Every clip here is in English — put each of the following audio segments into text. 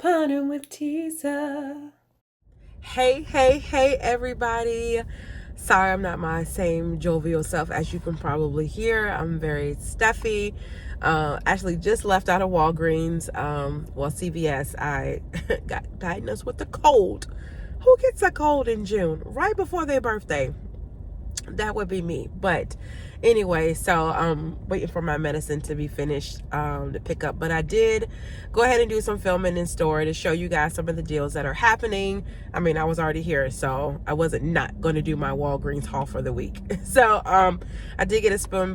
Couponing with Tisa. Hey, everybody. Sorry, I'm not my same jovial self as you can probably hear. I'm very stuffy. Actually, just left out of Walgreens. CVS. I got diagnosed with a cold. Who gets a cold in June? Right before their birthday. That would be me. But anyway, so I'm waiting for my medicine to be finished to pick up. But I did go ahead and do some filming in store to show you guys some of the deals that are happening. I mean, I was already here, so I wasn't not going to do my Walgreens haul for the week. So I did get a spin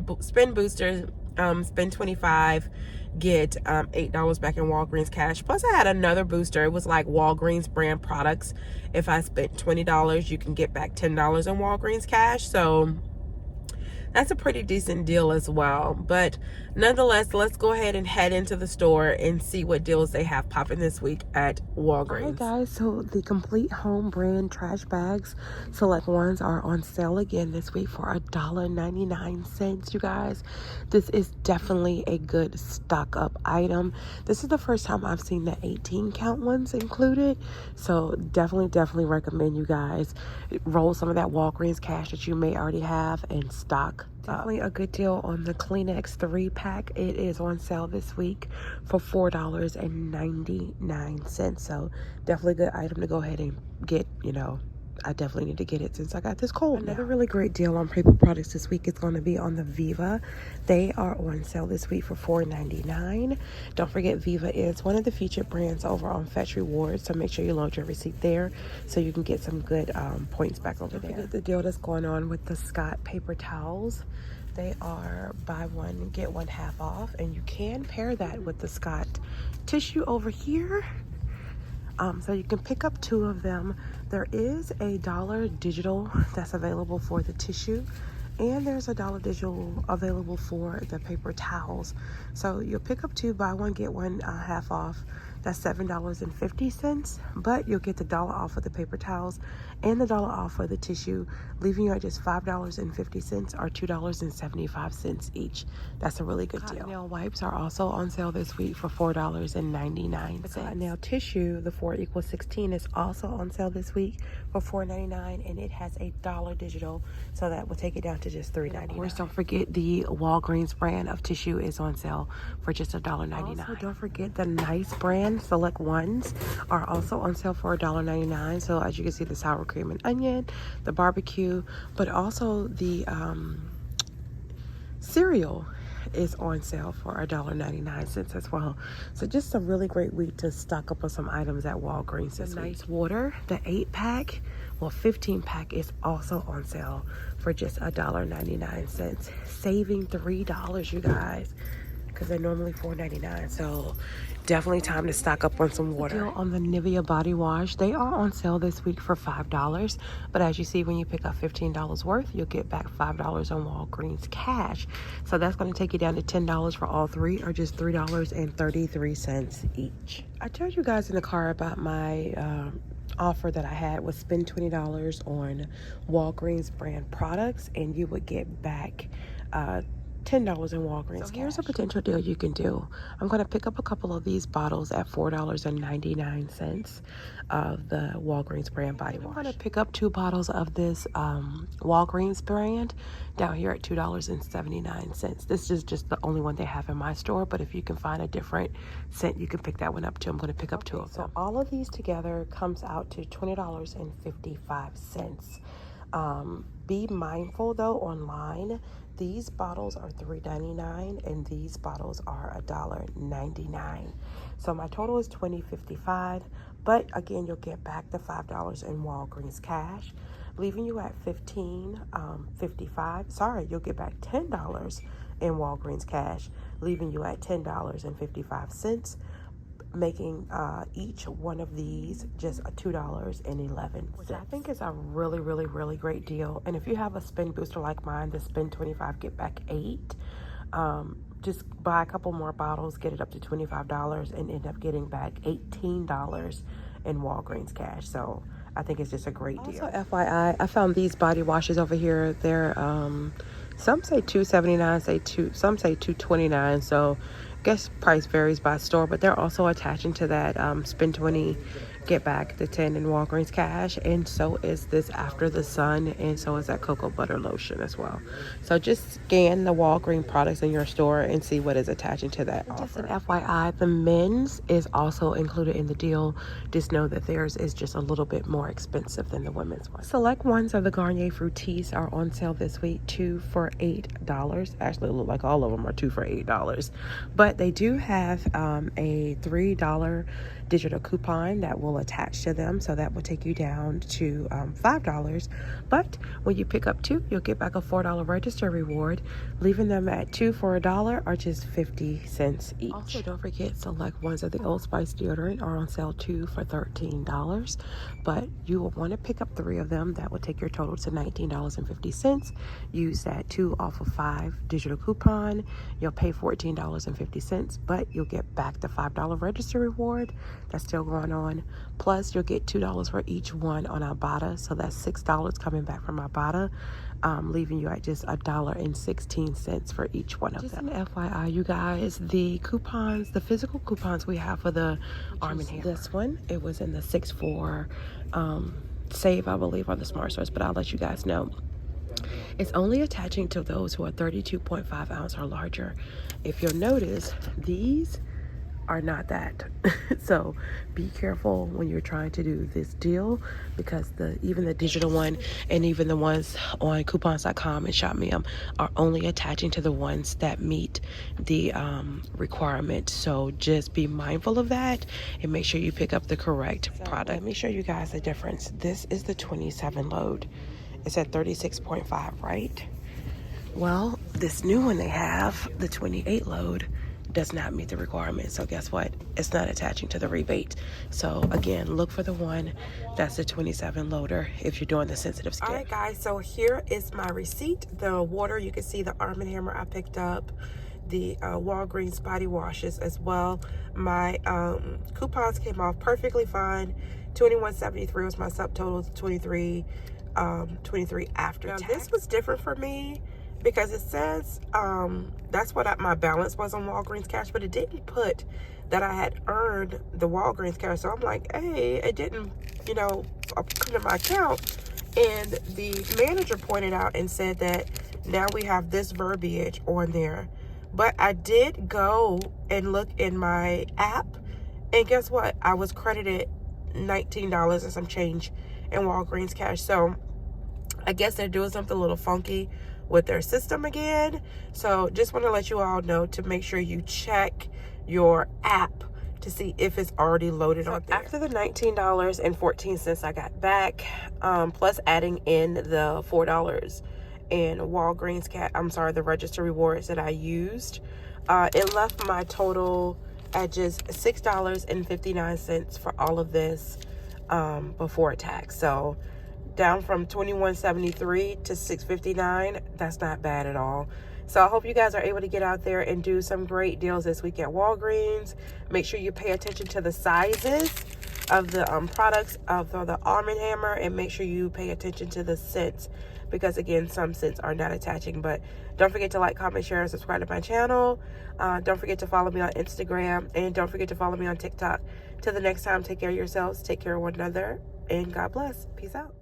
booster, spend 25, get $8 back in Walgreens cash. Plus I had another booster. It was like Walgreens brand products. If I spent $20, you can get back $10 in Walgreens cash. So that's a pretty decent deal as well. But nonetheless, let's go ahead and head into the store and see what deals they have popping this week at Walgreens. Alright guys, so the complete home brand trash bags, select ones, are on sale again this week for $1.99, you guys. This is definitely a good stock up item. This is the first time I've seen the 18 count ones included. So definitely recommend you guys roll some of that Walgreens cash that you may already have and stock. Definitely a good deal on the Kleenex 3-pack. It is on sale this week for $4.99. So definitely a good item to go ahead and get, I definitely need to get it since I got this cold. Another really great deal on paper products this week is going to be on the Viva. They are on sale this week for $4.99. Don't forget, Viva is one of the featured brands over on Fetch Rewards, so make sure you load your receipt there so you can get some good points back over there. Don't forget the deal that's going on with the Scott paper towels. They are buy one, get one half off, and you can pair that with the Scott tissue over here. So you can pick up 2 of them. There is a $1 digital that's available for the tissue, and there's a $1 digital available for the paper towels. So you'll pick up 2, buy one, get one half off. That's $7.50, but you'll get the $1 off of the paper towels and the $1 off of the tissue, leaving you at just $5.50 or $2.75 each. That's a really good deal. Nail wipes are also on sale this week for $4.99. The nail tissue, the 4 = 16, is also on sale this week for $4.99, and it has a $1 digital, so that will take it down to just $3.99. Of course, don't forget the Walgreens brand of tissue is on sale for just $1.99. Also, don't forget the Nice brand select ones are also on sale for $1.99. So as you can see, the sour cream and onion, the barbecue, but also the cereal is on sale for $1.99 as well. So just a really great week to stock up on some items at Walgreens this week. Nice water, the 8-pack, 15-pack is also on sale for just $1.99, saving $3, you guys, because they're normally $4.99. So definitely time to stock up on some water. Deal on the Nivea body wash. They are on sale this week for $5, but as you see, when you pick up $15 worth, you'll get back $5 on Walgreens cash. So that's going to take you down to $10 for all 3, or just $3.33 each. I told you guys in the car about my offer that I had was spend $20 on Walgreens brand products and you would get back $10 in Walgreens. So here's a potential deal you can do. I'm going to pick up a couple of these bottles at $4.99 of the Walgreens brand body wash. I'm going to pick up 2 bottles of this Walgreens brand down here at $2.79. This is just the only one they have in my store, but if you can find a different scent, you can pick that one up too. I'm going to pick up 2 of them. So all of these together comes out to $20.55. Be mindful though, online these bottles are $3.99 and these bottles are $1.99. So my total is $20.55, but again, you'll get back the $5 in Walgreens cash, leaving you at $15.55. Sorry, you'll get back $10 in Walgreens cash, leaving you at $10.55. Making each one of these just $2.11, which I think is a really great deal. And if you have a spin booster like mine, the spend 25 get back 8, just buy a couple more bottles, get it up to $25, and end up getting back $18 in Walgreens cash. So I think it's just a great deal. Also, FYI, I found these body washes over here. They're some say $2.79, some say $2.29. So guess price varies by store, but they're also attaching to that spend 20 get back the 10 in Walgreens cash, and so is this After the Sun, and so is that cocoa butter lotion as well. So just scan the Walgreens products in your store and see what is attaching to that offer. Just an FYI, the men's is also included in the deal. Just know that theirs is just a little bit more expensive than the women's one. Select ones of the Garnier Fructis are on sale this week, 2 for $8. Actually, it looks like all of them are 2 for $8, but they do have a $3 digital coupon that will attach to them, so that will take you down to $5. But when you pick up 2, you'll get back a $4 register reward, leaving them at 2 for $1 or just 50 cents each. Also, don't forget, select ones of the Old Spice deodorant are on sale, 2 for $13, but you will want to pick up 3 of them. That will take your total to $19.50. Use that 2 off of 5 digital coupon. You'll pay $14.50, but you'll get back the $5 register reward. That's still going on. Plus, you'll get $2 for each one on Ibotta, so that's $6 coming back from Ibotta, leaving you at just $1.16 for each one of them. Just an FYI, you guys, the coupons, the physical coupons we have for the Arm & Hammer. This one, it was in the 6-4 save, I believe, on the Smart Source, but I'll let you guys know. It's only attaching to those who are 32.5 ounce or larger. If you'll notice, these are not that. So be careful when you're trying to do this deal, because even the digital one and even the ones on coupons.com and ShopMeum are only attaching to the ones that meet the requirement. So just be mindful of that and make sure you pick up the correct product. Let me show you guys the difference. This is the 27 load. It's at 36.5, right? Well, this new one they have, the 28 load, does not meet the requirement. So guess what? It's not attaching to the rebate. So again, look for the one that's the 27 loader if you're doing the sensitive skin. All right, guys, so here is my receipt. The water, you can see the Arm & Hammer I picked up, the Walgreens body washes as well. My coupons came off perfectly fine. $21.73 was my subtotal, $23 after tax. Now, this was different for me because it says that's what my balance was on Walgreens cash, but it didn't put that I had earned the Walgreens cash. So I'm like, hey, it didn't, come to my account. And the manager pointed out and said that now we have this verbiage on there. But I did go and look in my app, and guess what? I was credited $19 and some change in Walgreens cash. So I guess they're doing something a little funky with their system again. So just want to let you all know to make sure you check your app to see if it's already loaded on there. After the $19.14 I got back, plus adding in the $4 in Walgreens the register rewards that I used, it left my total at just $6.59 for all of this before tax. So down from $21.73 to $6.59. That's not bad at all. So I hope you guys are able to get out there and do some great deals this week at Walgreens. Make sure you pay attention to the sizes of the products of the Arm & Hammer, and make sure you pay attention to the scents, because again, some scents are not attaching. But don't forget to like, comment, share, and subscribe to my channel. Don't forget to follow me on Instagram, and don't forget to follow me on TikTok. Till the next time, take care of yourselves, take care of one another, and God bless. Peace out.